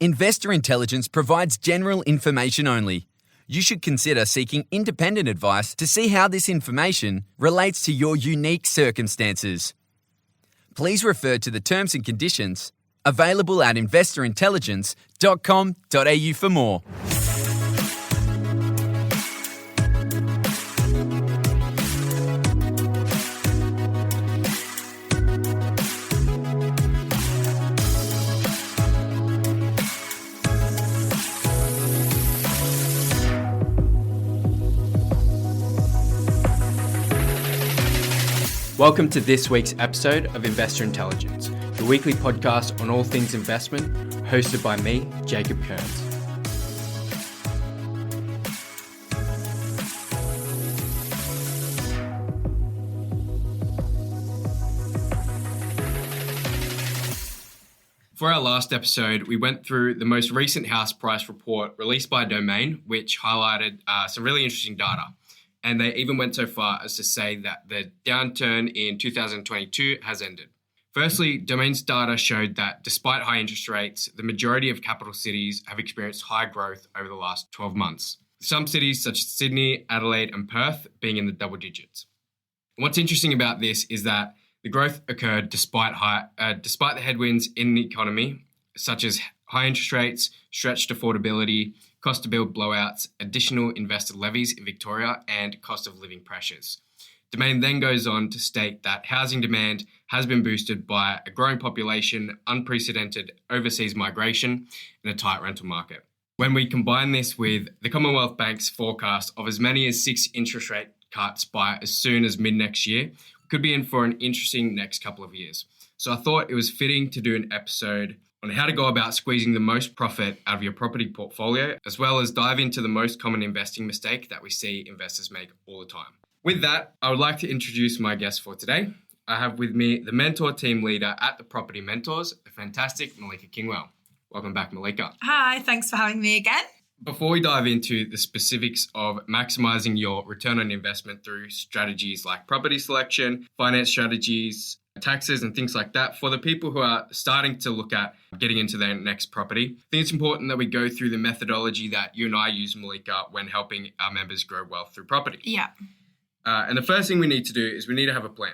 Investor Intelligence provides general information only. You should consider seeking independent advice to see how this information relates to your unique circumstances. Please refer to the terms and conditions available at investorintelligence.com.au for more. Welcome to this week's episode of Investor Intelligence, the weekly podcast on all things investment, hosted by me, Jacob Kearns. For our last episode, we went through the most recent house price report released by Domain, which highlighted some really interesting data. And they even went so far as to say that the downturn in 2022 has ended. Firstly, Domain's data showed that despite high interest rates, the majority of capital cities have experienced high growth over the last 12 months. Some cities such as Sydney, Adelaide, and Perth being in the double digits. And what's interesting about this is that the growth occurred despite the headwinds in the economy, such as high interest rates, stretched affordability, cost to build blowouts, additional investor levies in Victoria, and cost of living pressures. Domain then goes on to state that housing demand has been boosted by a growing population, unprecedented overseas migration, and a tight rental market. When we combine this with the Commonwealth Bank's forecast of as many as 6 interest rate cuts by as soon as mid-next year, we could be in for an interesting next couple of years. So I thought it was fitting to do an episode on how to go about squeezing the most profit out of your property portfolio, as well as dive into the most common investing mistake that we see investors make all the time. With that, I would like to introduce my guest for today. I have with me the mentor team leader at the Property Mentors, the fantastic Malika Kingwell. Welcome back, Malika. Hi, thanks for having me again. Before we dive into the specifics of maximizing your return on investment through strategies like property selection, finance strategies, taxes and things like that, for the people who are starting to look at getting into their next property, I think it's important that we go through the methodology that you and I use, Malika, when helping our members grow wealth through property. Yeah. And the first thing we need to do is we need to have a plan.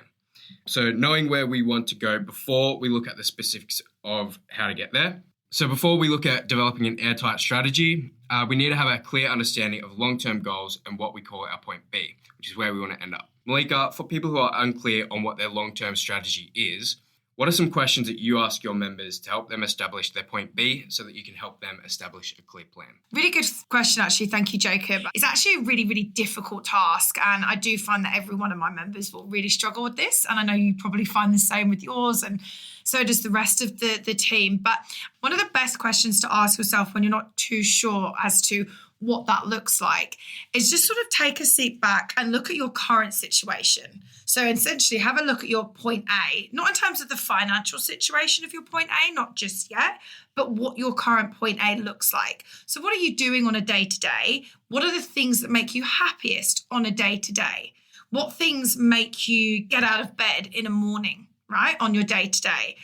So knowing where we want to go before we look at the specifics of how to get there. So before we look at developing an airtight strategy, we need to have a clear understanding of long-term goals and what we call our point B, which is where we want to end up. Malika, for people who are unclear on what their long-term strategy is, what are some questions that you ask your members to help them establish their point B so that you can help them establish a clear plan? Really good question, actually. Thank you, Jacob. It's actually a really, really difficult task. And I do find that every one of my members will really struggle with this. And I know you probably find the same with yours, and so does the rest of the team. But one of the best questions to ask yourself when you're not too sure as to what that looks like is just sort of take a seat back and look at your current situation. So essentially have a look at your point A, not in terms of the financial situation of your point A, not just yet, but what your current point A looks like. So what are you doing on a day-to-day? What are the things that make you happiest on a day-to-day? What things make you get out of bed in a morning, right, on your day-to-day?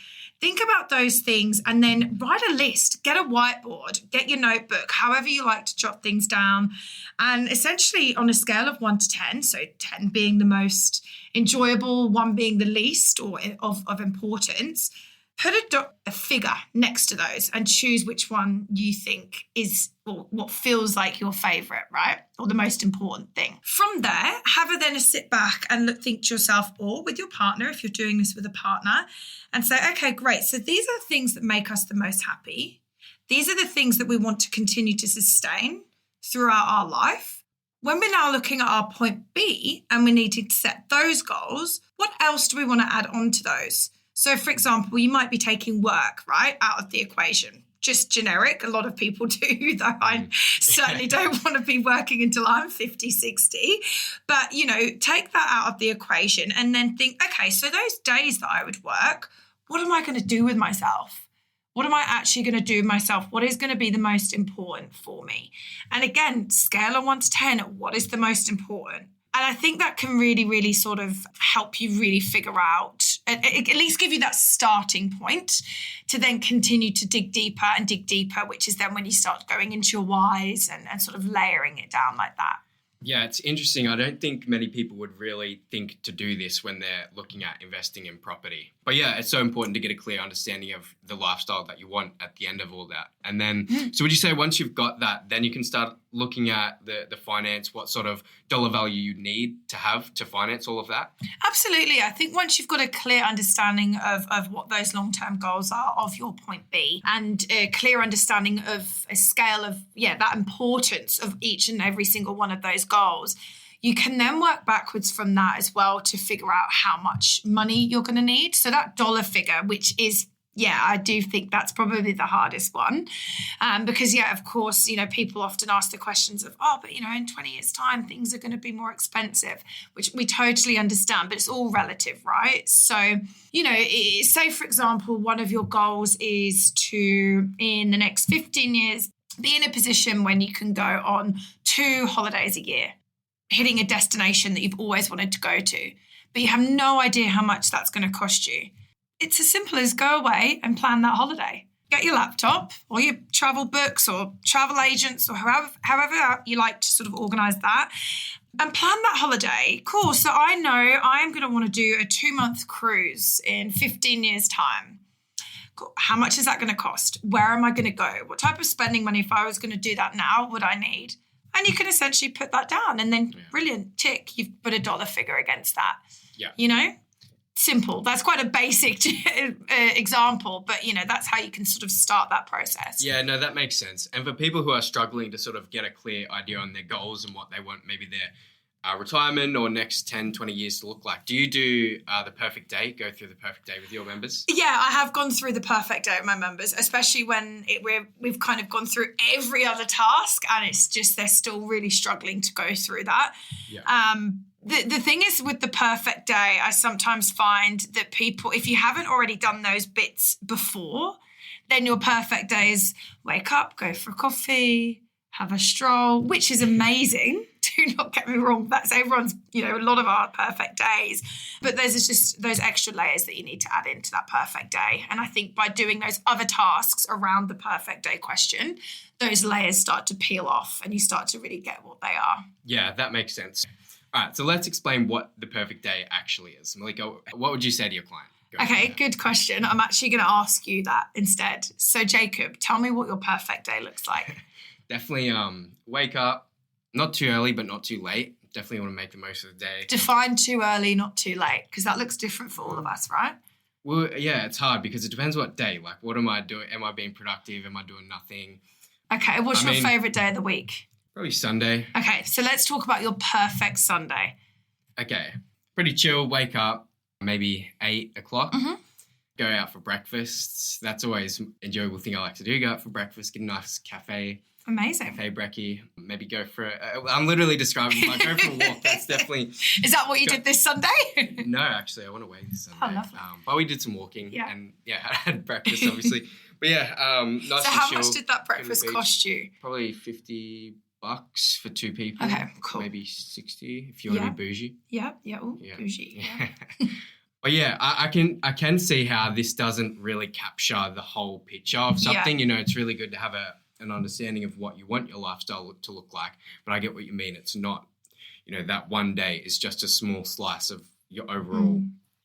Think about those things and then write a list, get a whiteboard, get your notebook, however you like to jot things down. And essentially on a scale of 1 to 10, so 10 being the most enjoyable, 1 being the least or of importance, put a figure next to those and choose which one you think is or what feels like your favourite, right? Or the most important thing. From there, have a sit back and think to yourself, or with your partner, if you're doing this with a partner, and say, okay, great. So these are the things that make us the most happy. These are the things that we want to continue to sustain throughout our life. When we're now looking at our point B and we need to set those goals, what else do we want to add on to those? So, for example, you might be taking work, right, out of the equation. Just generic. A lot of people do, though I certainly don't want to be working until I'm 50, 60. But, take that out of the equation and then think, okay, so those days that I would work, what am I going to do with myself? What am I actually going to do with myself? What is going to be the most important for me? And again, scale of 1 to 10, what is the most important? And I think that can really, really sort of help you really figure out at least give you that starting point to then continue to dig deeper and dig deeper, which is then when you start going into your whys and sort of layering it down like that. Yeah, it's interesting. I don't think many people would really think to do this when they're looking at investing in property. But yeah, it's so important to get a clear understanding of the lifestyle that you want at the end of all that. And then, so would you say once you've got that, then you can start looking at the finance, what sort of dollar value you need to have to finance all of that? Absolutely. I think once you've got a clear understanding of what those long-term goals are of your point B and a clear understanding of a scale of, that importance of each and every single one of those goals, you can then work backwards from that as well to figure out how much money you're going to need. So that dollar figure, which is, I do think that's probably the hardest one because, of course, people often ask the questions of, but, in 20 years' time, things are going to be more expensive, which we totally understand, but it's all relative, right? So, say, for example, one of your goals is to, in the next 15 years, be in a position when you can go on 2 holidays a year, hitting a destination that you've always wanted to go to, but you have no idea how much that's going to cost you. It's as simple as go away and plan that holiday. Get your laptop or your travel books or travel agents or however you like to sort of organise that and plan that holiday. Cool. So I know I am going to want to do a 2-month cruise in 15 years' time. Cool. How much is that going to cost? Where am I going to go? What type of spending money, if I was going to do that now, would I need? And you can essentially put that down and then brilliant, tick, you've put a dollar figure against that. Yeah. Simple. That's quite a basic example, but, that's how you can sort of start that process. Yeah, no, that makes sense. And for people who are struggling to sort of get a clear idea on their goals and what they want maybe their retirement or next 10, 20 years to look like, do you do the perfect day, go through the perfect day with your members? Yeah, I have gone through the perfect day with my members, especially when we've kind of gone through every other task and it's just they're still really struggling to go through that. Yeah. The thing is with the perfect day, I sometimes find that people, if you haven't already done those bits before, then your perfect day is wake up, go for a coffee, have a stroll, which is amazing. Do not get me wrong. That's everyone's, a lot of our perfect days. But there's just those extra layers that you need to add into that perfect day. And I think by doing those other tasks around the perfect day question, those layers start to peel off and you start to really get what they are. Yeah, that makes sense. All right, so let's explain what the perfect day actually is. Malika, what would you say to your client? Okay, good question. I'm actually going to ask you that instead. So Jacob, tell me what your perfect day looks like. Definitely wake up, not too early, but not too late. Definitely want to make the most of the day. Define too early, not too late, because that looks different for all of us, right? Well, yeah, it's hard because it depends what day. Like, what am I doing? Am I being productive? Am I doing nothing? Okay, what's your favourite day of the week? Probably Sunday. Okay, so let's talk about your perfect Sunday. Okay, pretty chill, wake up, maybe 8 o'clock. Mm-hmm. Go out for breakfast. That's always an enjoyable thing I like to do. Go out for breakfast, get a nice cafe. Amazing. Cafe brekkie. Maybe go for I'm literally describing like go for a walk. That's definitely. Is that what you did this Sunday? No, actually, I went away this Sunday. Oh, lovely. But we did some walking and I had breakfast obviously. But nice so and how chill. much did that breakfast cost you? Probably $50 for 2 people. Okay, cool. Maybe 60 if you want to be bougie. Yeah. Ooh, bougie. Yeah. But I can see how this doesn't really capture the whole picture of something. It's really good to have an understanding of what you want your lifestyle to look like. But I get what you mean. It's not, that one day is just a small slice of your overall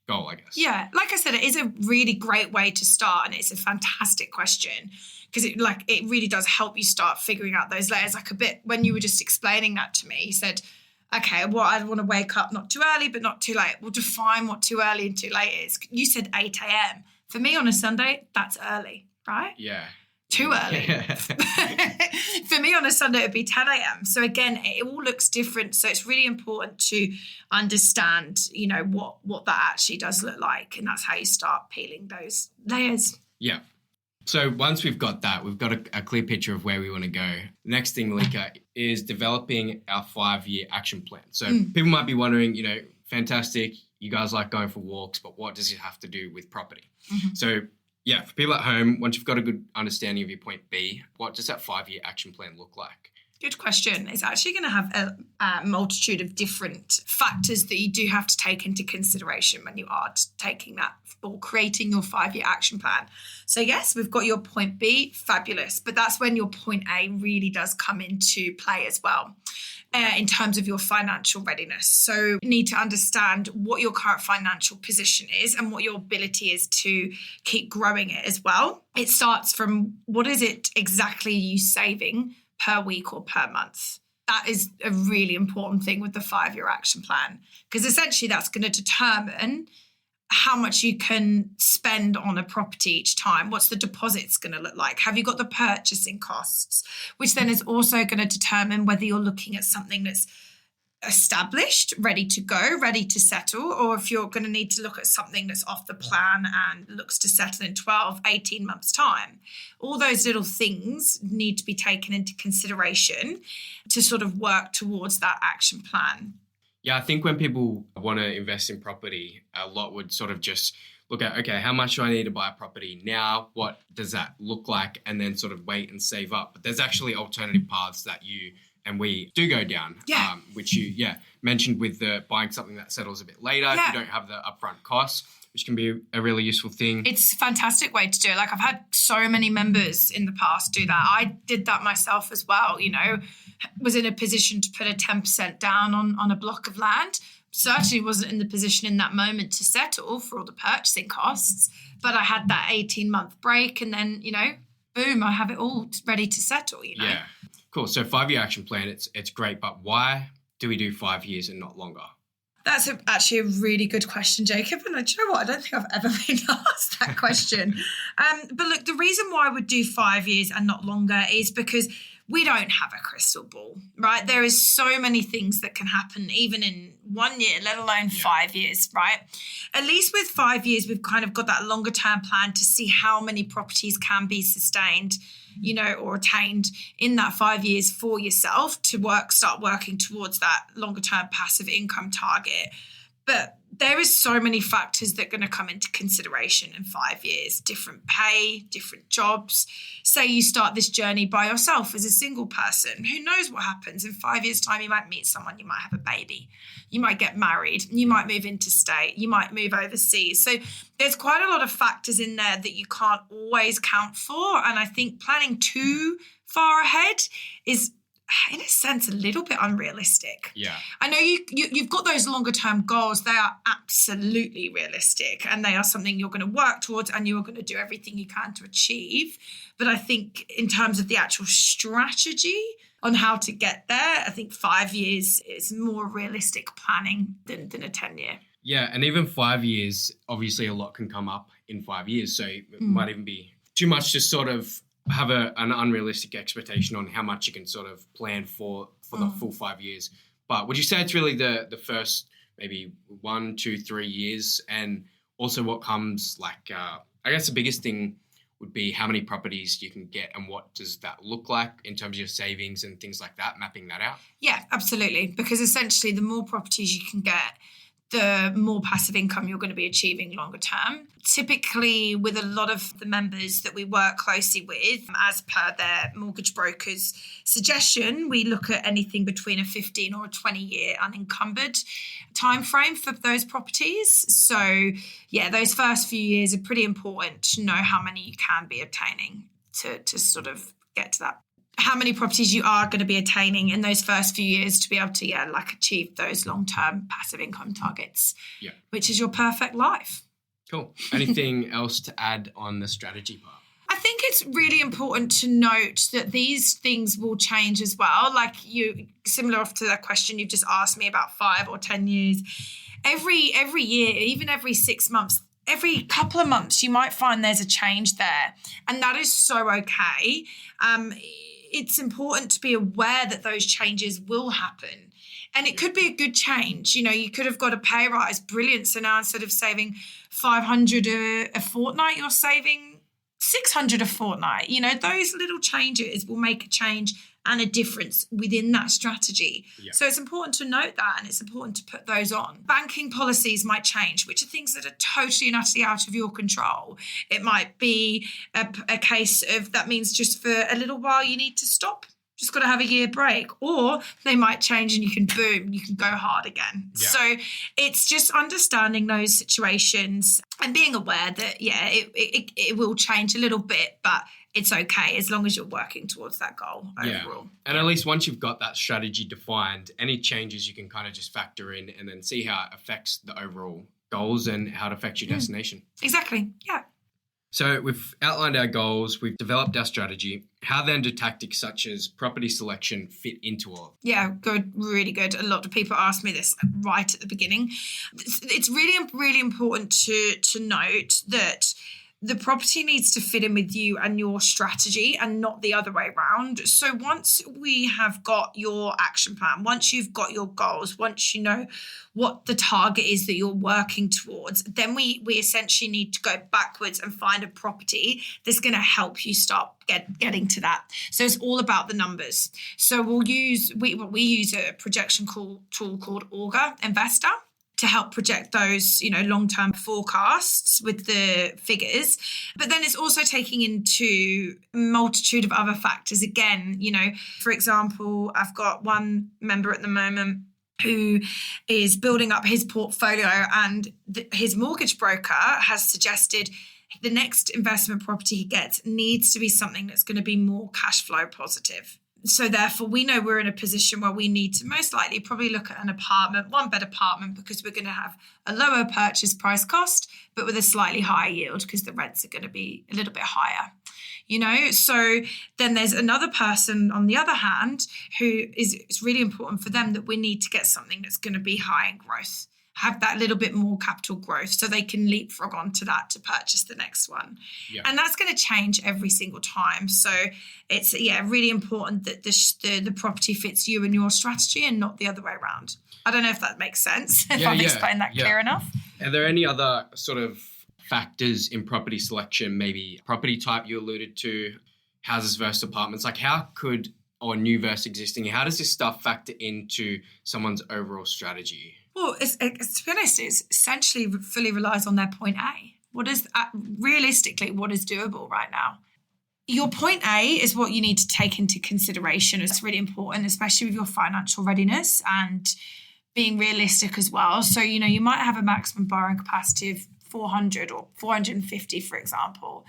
goal, I guess. Yeah, like I said, it is a really great way to start, and it's a fantastic question because it really does help you start figuring out those layers. Like a bit when you were just explaining that to me, you said, okay, well, I want to wake up not too early, but not too late. Well, define what too early and too late is. You said 8 a.m. For me on a Sunday, that's early, right? Yeah. Too early. Yeah. For me on a Sunday, it would be 10 a.m. So again, it all looks different. So it's really important to understand, what that actually does look like. And that's how you start peeling those layers. Yeah. So once we've got that, we've got a clear picture of where we want to go. Next thing, Malika, is developing our 5-year action plan. So people might be wondering, fantastic, you guys like going for walks, but what does it have to do with property? Mm-hmm. So for people at home, once you've got a good understanding of your point B, what does that 5-year action plan look like? Good question. It's actually going to have a multitude of different factors that you do have to take into consideration when you are taking that or creating your 5-year action plan. So yes, we've got your point B, fabulous, but that's when your point A really does come into play as well. In terms of your financial readiness. So you need to understand what your current financial position is and what your ability is to keep growing it as well. It starts from what is it exactly you saving per week or per month. That is a really important thing with the 5-year action plan, because essentially that's going to determine how much you can spend on a property each time. What's the deposits going to look like? Have you got the purchasing costs? Which then is also going to determine whether you're looking at something that's established, ready to go, ready to settle, or if you're going to need to look at something that's off the plan and looks to settle in 12, 18 months' time. All those little things need to be taken into consideration to sort of work towards that action plan. Yeah, I think when people want to invest in property, a lot would sort of just look at, okay, how much do I need to buy a property now? What does that look like? And then sort of wait and save up. But there's actually alternative paths that you and we do go down, which you mentioned with the buying something that settles a bit later if you don't have the upfront costs, which can be a really useful thing. It's a fantastic way to do it. Like, I've had so many members in the past do that. I did that myself as well, you know, was in a position to put a 10% down on a block of land. Certainly wasn't in the position in that moment to settle for all the purchasing costs, but I had that 18-month break and then, you know, boom, I have it all ready to settle, you know. Yeah, cool. So 5-year action plan, it's great, but why do we do 5 years and not longer? That's actually a really good question, Jacob. And do you know what? I don't think I've ever been asked that question. But look, the reason why I would do 5 years and not longer is because we don't have a crystal ball, right? There is so many things that can happen even in 1 year, let alone 5 years, right? At least with 5 years, we've kind of got that longer term plan to see how many properties can be sustained, you know, or attained in that 5 years for yourself to start working towards that longer term passive income target. But there is so many factors that are going to come into consideration in 5 years, different pay, different jobs. Say you start this journey by yourself as a single person. Who knows what happens? In 5 years' time, you might meet someone, you might have a baby, you might get married, you might move interstate, you might move overseas. So there's quite a lot of factors in there that you can't always count for. And I think planning too far ahead is, in a sense, a little bit unrealistic. Yeah. I know you've got those longer term goals. They are absolutely realistic and they are something you're going to work towards and you're going to do everything you can to achieve. But I think in terms of the actual strategy on how to get there, I think 5 years is more realistic planning than a 10-year. Yeah, and even 5 years, obviously a lot can come up in 5 years. So it might even be too much to sort of have an unrealistic expectation on how much you can sort of plan for the full 5 years. But would you say it's really the first maybe 1, 2, 3 years? And also what comes like, I guess the biggest thing would be how many properties you can get and what does that look like in terms of your savings and things like that, mapping that out? Yeah, absolutely. Because essentially the more properties you can get, the more passive income you're going to be achieving longer term. Typically, with a lot of the members that we work closely with, as per their mortgage broker's suggestion, we look at anything between a 15 or a 20-year unencumbered time frame for those properties. So, yeah, those first few years are pretty important to know how many you can be obtaining to sort of get to that. How many properties you are going to be attaining in those first few years to be able to, achieve those long-term passive income targets, which is your perfect life. Cool. Anything else to add on the strategy part? I think it's really important to note that these things will change as well. Like similar to that question you've just asked me about 5 or 10 years, every year, even every 6 months, every couple of months, you might find there's a change there. And that is so okay. It's important to be aware that those changes will happen. And it could be a good change. You know, you could have got a pay rise. Brilliant. So now instead of saving $500 a fortnight, you're saving $600 a fortnight. You know, those little changes will make a change and a difference within that strategy. Yeah. So it's important to note that and it's important to put those on. Banking policies might change, which are things that are totally and utterly out of your control. It might be a case of that means just for a little while you need to stop just got to have a year break, or they might change and you can go hard again. Yeah. So it's just understanding those situations and being aware that, it will change a little bit, but it's okay as long as you're working towards that goal overall. And at least once you've got that strategy defined, any changes you can kind of just factor in and then see how it affects the overall goals and how it affects your destination. Exactly. Yeah. So we've outlined our goals, we've developed our strategy. How then do tactics such as property selection fit into all? Yeah, good, really good. A lot of people ask me this right at the beginning. It's really, really important to note that the property needs to fit in with you and your strategy and not the other way around. So once we have got your action plan, once you've got your goals, once you know what the target is that you're working towards, then we essentially need to go backwards and find a property that's going to help you start getting to that. So it's all about the numbers. So we use a projection tool called Augur Investor to help project those, long-term forecasts with the figures. But then it's also taking into a multitude of other factors. Again, for example, I've got one member at the moment who is building up his portfolio, and his mortgage broker has suggested the next investment property he gets needs to be something that's going to be more cash flow positive. So therefore, we know we're in a position where we need to most likely probably look at an apartment, one bed apartment, because we're going to have a lower purchase price cost, but with a slightly higher yield because the rents are going to be a little bit higher. So then there's another person on the other hand who it's really important for them that we need to get something that's going to be high in growth, have that little bit more capital growth so they can leapfrog onto that to purchase the next one. Yeah. And that's going to change every single time. So it's, really important that the property fits you and your strategy and not the other way around. I don't know if that makes sense, if I've explained that clear enough. Are there any other sort of factors in property selection, maybe property type you alluded to, houses versus apartments? Like or new versus existing, how does this stuff factor into someone's overall strategy? Well, to be honest, it essentially fully relies on their point A. Realistically, what is doable right now? Your point A is what you need to take into consideration. It's really important, especially with your financial readiness and being realistic as well. So, you might have a maximum borrowing capacity of 400 or 450, for example.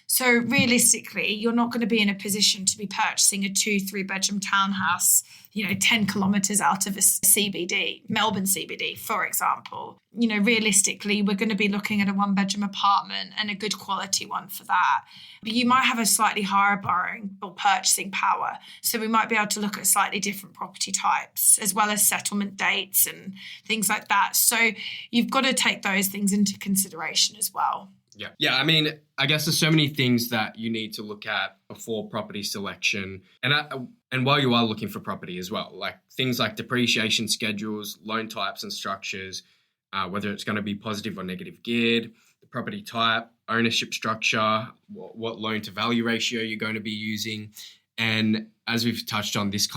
So realistically, you're not going to be in a position to be purchasing a 2-3 bedroom townhouse, 10 kilometres out of a CBD, Melbourne CBD, for example. Realistically, we're going to be looking at a 1-bedroom apartment and a good quality one for that. But you might have a slightly higher borrowing or purchasing power. So we might be able to look at slightly different property types as well as settlement dates and things like that. So you've got to take those things into consideration as well. Yeah. I mean, I guess there's so many things that you need to look at before property selection, and while you are looking for property as well, like things like depreciation schedules, loan types and structures, whether it's going to be positive or negative geared, the property type, ownership structure, what loan to value ratio you're going to be using. And as we've touched on, this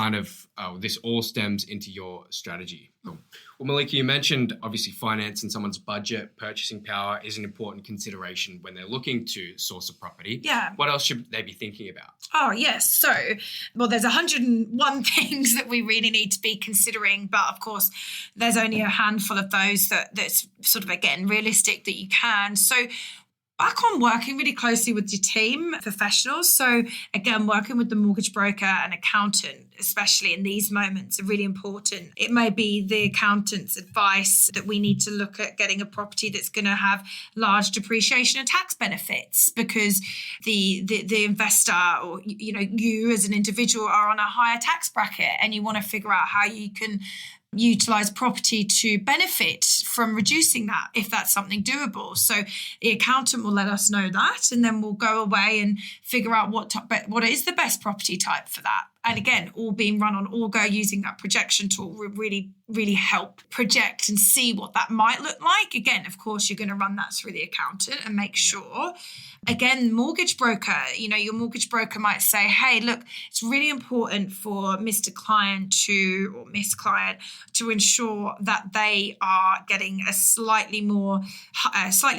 all stems into your strategy. Cool. Well, Malika, you mentioned obviously finance and someone's budget, purchasing power is an important consideration when they're looking to source a property. Yeah. What else should they be thinking about? Oh, yes. So, there's 101 things that we really need to be considering. But of course, there's only a handful of those that's sort of, again, realistic that you can. So, back on working really closely with your team, professionals. So again, working with the mortgage broker and accountant, especially in these moments, are really important. It may be the accountant's advice that we need to look at getting a property that's going to have large depreciation and tax benefits because the investor or, you as an individual are on a higher tax bracket and you want to figure out how you can utilize property to benefit from reducing that if that's something doable. So the accountant will let us know that, and then we'll go away and figure out what is the best property type for that. And again, all being run on Augur, using that projection tool will really, really help project and see what that might look like. Again, of course, you're going to run that through the accountant and make sure. Again, mortgage broker, your mortgage broker might say, hey, look, it's really important for Mr. Client or Miss Client to ensure that they are getting a slightly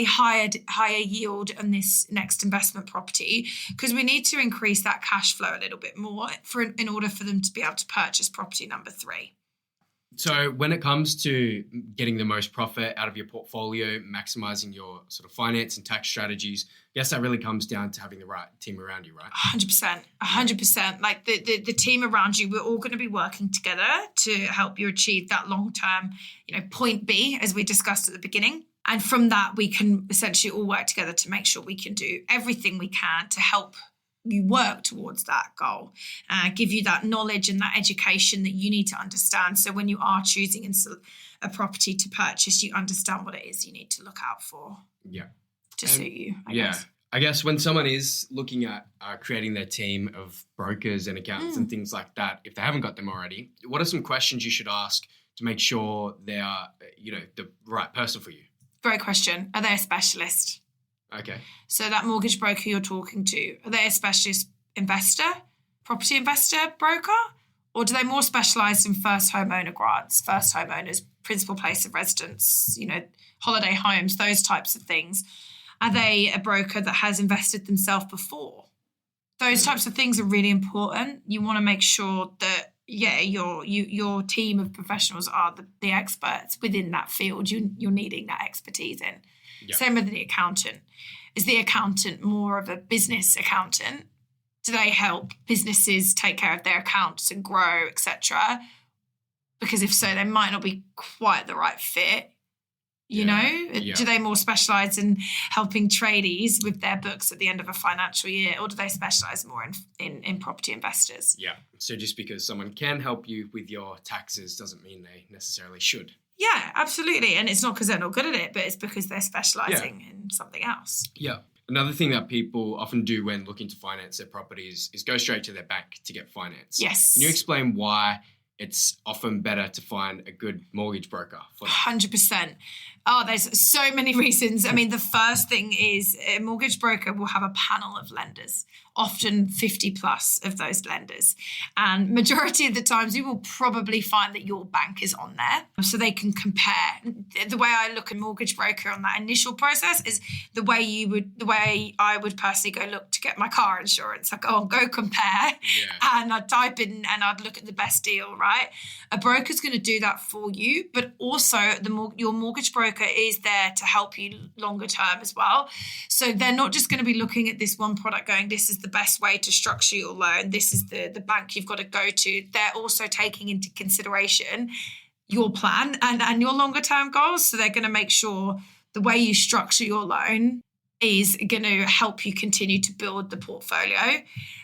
higher yield on this next investment property because we need to increase that cash flow a little bit more in order for them to be able to purchase property number 3. So when it comes to getting the most profit out of your portfolio, maximizing your sort of finance and tax strategies, I guess that really comes down to having the right team around you, right? 100%. Like the team around you, we're all going to be working together to help you achieve that long-term, point B, as we discussed at the beginning. And from that, we can essentially all work together to make sure we can do everything we can to help you work towards that goal, give you that knowledge and that education that you need to understand. So when you are choosing a property to purchase, you understand what it is you need to look out for. Yeah. To suit you, I guess. I guess when someone is looking at creating their team of brokers and accountants and things like that, if they haven't got them already, what are some questions you should ask to make sure they are, the right person for you? Great question. Are they a specialist? Okay. So that mortgage broker you're talking to, are they a specialist investor, property investor, broker? Or do they more specialise in first homeowner grants, first homeowners, principal place of residence, holiday homes, those types of things? Are they a broker that has invested themselves before? Those types of things are really important. You want to make sure that, your team of professionals are the experts within that field you're needing that expertise in. Yep. Same with the accountant. Is the accountant more of a business accountant? Do they help businesses take care of their accounts and grow, etc.? Because if so, they might not be quite the right fit. Do they more specialise in helping tradies with their books at the end of a financial year, or do they specialise more in property investors? Yeah. So just because someone can help you with your taxes doesn't mean they necessarily should. Yeah, absolutely. And it's not because they're not good at it, but it's because they're specialising in something else. Yeah. Another thing that people often do when looking to finance their properties is go straight to their bank to get finance. Yes. Can you explain why it's often better to find a good mortgage broker for that? 100%. Oh, there's so many reasons. I mean, the first thing is a mortgage broker will have a panel of lenders, often 50 plus of those lenders. And majority of the times you will probably find that your bank is on there so they can compare. The way I look at mortgage broker on that initial process is the way I would personally go look to get my car insurance. I go compare and I'd type in and I'd look at the best deal, right? A broker's going to do that for you, but also your mortgage broker is there to help you longer term as well. So they're not just going to be looking at this one product going, this is the best way to structure your loan, this is the bank you've got to go to. They're also taking into consideration your plan and your longer term goals. So they're going to make sure the way you structure your loan is going to help you continue to build the portfolio.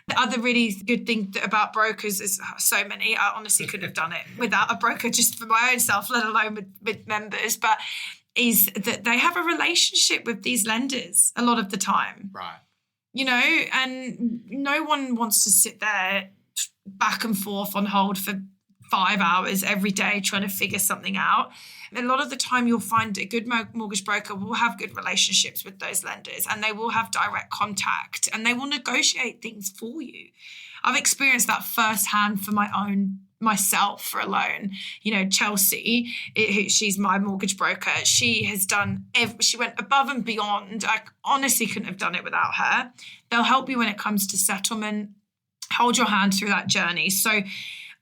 The other really good thing about brokers is so many. I honestly couldn't have done it without a broker just for my own self, let alone with members, but is that they have a relationship with these lenders a lot of the time. Right. And no one wants to sit there back and forth on hold for 5 hours every day trying to figure something out. A lot of the time you'll find a good mortgage broker will have good relationships with those lenders and they will have direct contact and they will negotiate things for you. I've experienced that firsthand for myself for a loan. Chelsea, she's my mortgage broker. She has done, she went above and beyond. I honestly couldn't have done it without her. They'll help you when it comes to settlement, hold your hand through that journey. So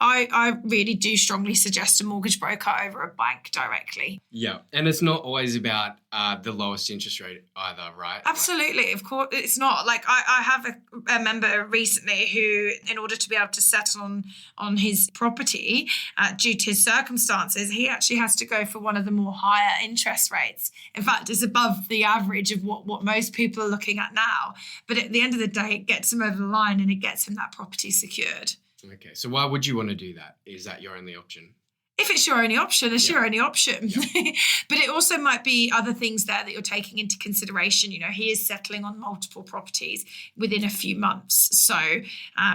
I really do strongly suggest a mortgage broker over a bank directly. Yeah. And it's not always about the lowest interest rate either, right? Absolutely. Of course, it's not. Like I have a member recently who, in order to be able to settle on his property due to his circumstances, he actually has to go for one of the more higher interest rates. In fact, it's above the average of what most people are looking at now. But at the end of the day, it gets him over the line and it gets him that property secured. Okay, so why would you want to do that? Is that your only option? If it's your only option, it's your only option. Yeah. But it also might be other things there that you're taking into consideration. He is settling on multiple properties within a few months. So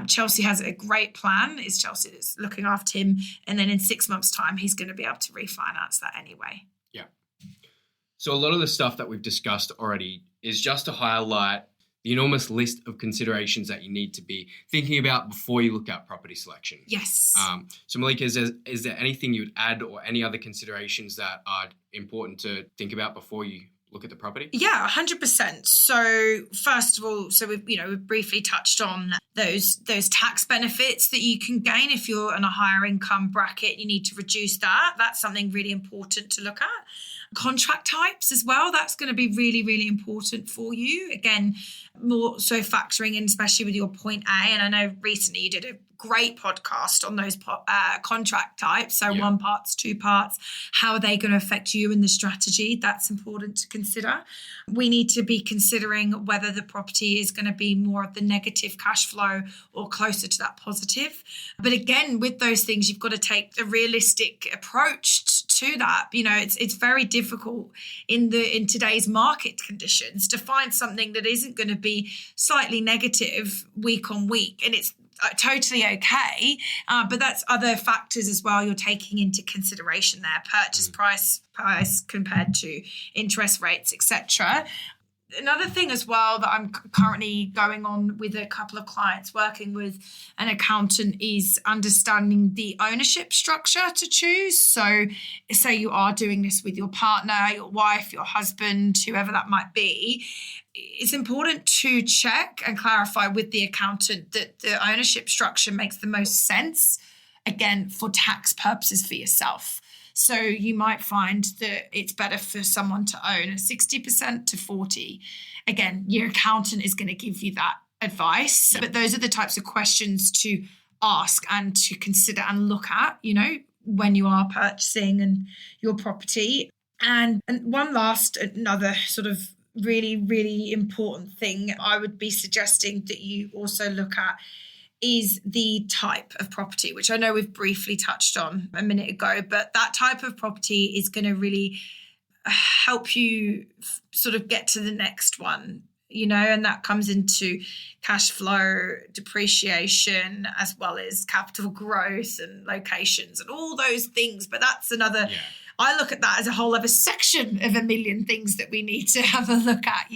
Chelsea has a great plan. It's Chelsea that's looking after him. And then in 6 months' time, he's going to be able to refinance that anyway. Yeah. So a lot of the stuff that we've discussed already is just to highlight the enormous list of considerations that you need to be thinking about before you look at property selection. Yes. So Malika, is there anything you would add or any other considerations that are important to think about before you look at the property? Yeah, 100%. So first of all, we've briefly touched on those tax benefits that you can gain if you're in a higher income bracket. You need to reduce that. That's something really important to look at. Contract types as well. That's going to be really, really important for you. Again, more so factoring in, especially with your point A. And I know recently you did a great podcast on those contract types. So 1 parts, 2 parts, how are they going to affect you and the strategy? That's important to consider. We need to be considering whether the property is going to be more of the negative cash flow or closer to that positive. But again, with those things, you've got to take a realistic approach to that. It's very difficult in today's market conditions to find something that isn't going to be slightly negative week on week. And it's totally okay. But that's other factors as well you're taking into consideration there. Purchase price compared to interest rates, etc. Another thing as well that I'm currently going on with a couple of clients working with an accountant is understanding the ownership structure to choose. So say you are doing this with your partner, your wife, your husband, whoever that might be. It's important to check and clarify with the accountant that the ownership structure makes the most sense, again, for tax purposes for yourself. So you might find that it's better for someone to own a 60% to 40%. Again, your accountant is going to give you that advice. But those are the types of questions to ask and to consider and look at, when you are purchasing and your property. And another sort of really, really important thing I would be suggesting that you also look at is the type of property, which I know we've briefly touched on a minute ago, but that type of property is going to really help you sort of get to the next one, and that comes into cash flow, depreciation, as well as capital growth and locations and all those things. But that's another... Yeah. I look at that as a whole other section of a million things that we need to have a look at,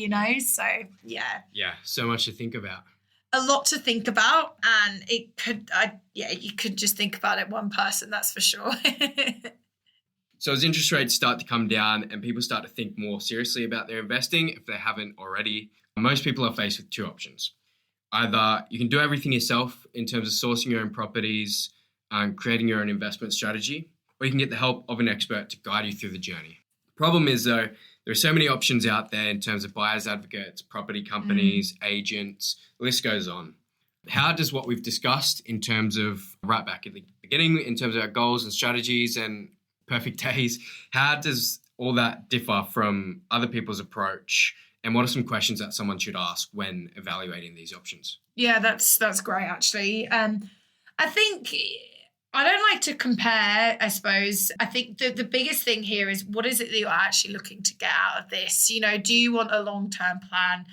So, yeah. Yeah, so much to think about. A lot to think about, and you could just think about it one person, that's for sure. So as interest rates start to come down and people start to think more seriously about their investing, if they haven't already, most people are faced with 2 options. Either you can do everything yourself in terms of sourcing your own properties and creating your own investment strategy, or you can get the help of an expert to guide you through the journey. Problem is, though, there are so many options out there in terms of buyers advocates, property companies, agents, the list goes on. How does what we've discussed in terms of right back at the beginning, in terms of our goals and strategies and perfect days, how does all that differ from other people's approach? And what are some questions that someone should ask when evaluating these options? Yeah, that's great, actually. I think... I don't like to compare, I suppose. I think the biggest thing here is what is it that you're actually looking to get out of this? Do you want a long-term plan?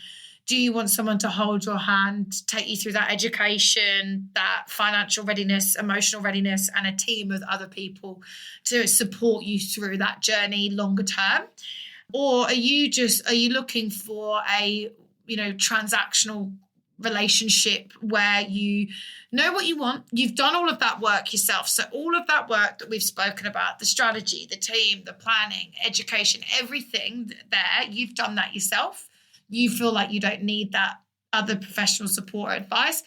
Do you want someone to hold your hand, take you through that education, that financial readiness, emotional readiness, and a team of other people to support you through that journey longer term? Or are you looking for a, transactional relationship where you know what you want, you've done all of that work yourself, so all of that work that we've spoken about, the strategy, the team, the planning, education, everything there, you've done that yourself, you feel like you don't need that other professional support or advice,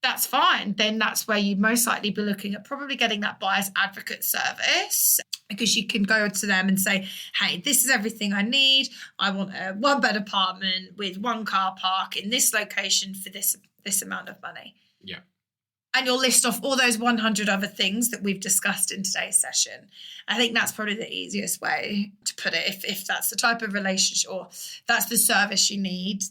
that's fine. Then that's where you most likely be looking at probably getting that buyer's advocate service, because you can go to them and say, hey, this is everything I need. I want a 1-bed apartment with 1 car park in this location for this amount of money. Yeah. And you'll list off all those 100 other things that we've discussed in today's session. I think that's probably the easiest way to put it, if that's the type of relationship or that's the service you need.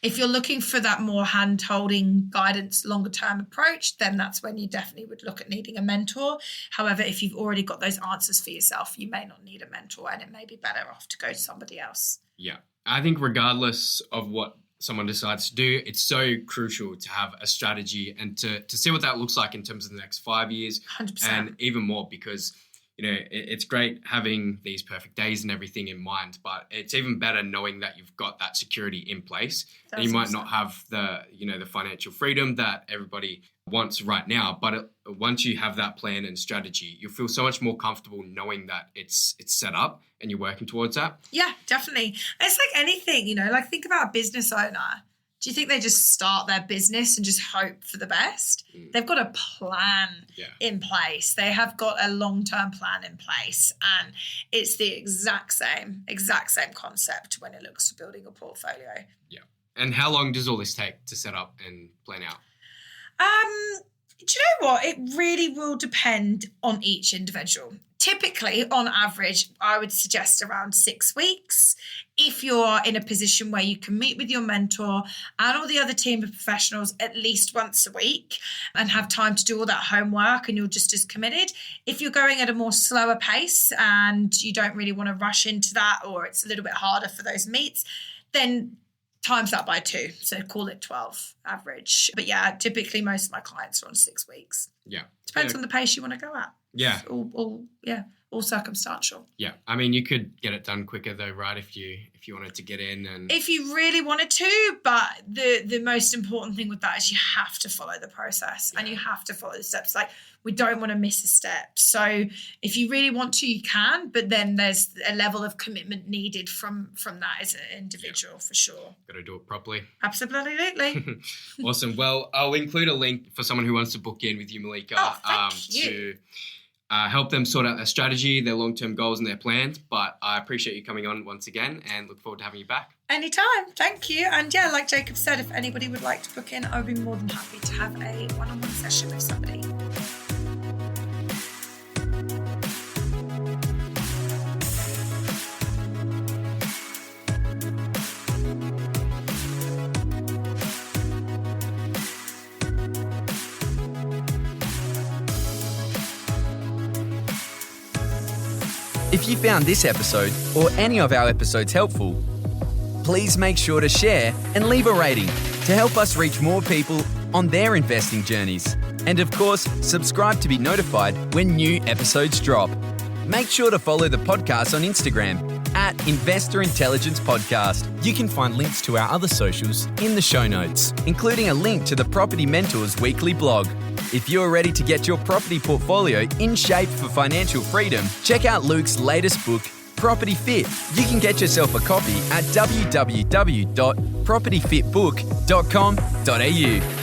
If you're looking for that more hand-holding guidance, longer-term approach, then that's when you definitely would look at needing a mentor. However, if you've already got those answers for yourself, you may not need a mentor, and it may be better off to go to somebody else. Yeah. I think regardless of what someone decides to do, it's so crucial to have a strategy and to see what that looks like in terms of the next 5 years. 100%. And even more, because it's great having these perfect days and everything in mind, but it's even better knowing that you've got that security in place. And you might not have the financial freedom that everybody wants right now, but once you have that plan and strategy, you'll feel so much more comfortable knowing that it's set up and you're working towards that. Yeah, definitely. It's like anything, like think about a business owner. Do you think they just start their business and just hope for the best? They've got a plan in place. They have got a long-term plan in place, and it's the exact same concept when it looks to building a portfolio. Yeah. And how long does all this take to set up and plan out? Do you know what? It really will depend on each individual. Typically, on average, I would suggest around 6 weeks. If you're in a position where you can meet with your mentor and all the other team of professionals at least once a week and have time to do all that homework and you're just as committed. If you're going at a more slower pace and you don't really want to rush into that, or it's a little bit harder for those meets, then times that by 2. So call it 12 average. But yeah, typically most of my clients are on 6 weeks. Yeah. Depends on the pace you want to go at. Yeah. All circumstantial. Yeah. I mean, you could get it done quicker though, right? If you wanted to get in and if you really wanted to, but the most important thing with that is you have to follow the process and you have to follow the steps. Like, we don't want to miss a step. So if you really want to, you can, but then there's a level of commitment needed from that as an individual for sure. Got to do it properly. Absolutely. Awesome. Well, I'll include a link for someone who wants to book in with you, Malika, thank you. to help them sort out their strategy, their long-term goals and their plans. But I appreciate you coming on once again and look forward to having you back. Anytime. Thank you. And yeah, like Jacob said, if anybody would like to book in, I would be more than happy to have a one-on-one session with somebody. If you found this episode or any of our episodes helpful, please make sure to share and leave a rating to help us reach more people on their investing journeys. And of course, subscribe to be notified when new episodes drop. Make sure to follow the podcast on Instagram @Investor Intelligence Podcast. You can find links to our other socials in the show notes, including a link to the Property Mentors weekly blog. If you're ready to get your property portfolio in shape for financial freedom, check out Luke's latest book, Property Fit. You can get yourself a copy at www.propertyfitbook.com.au.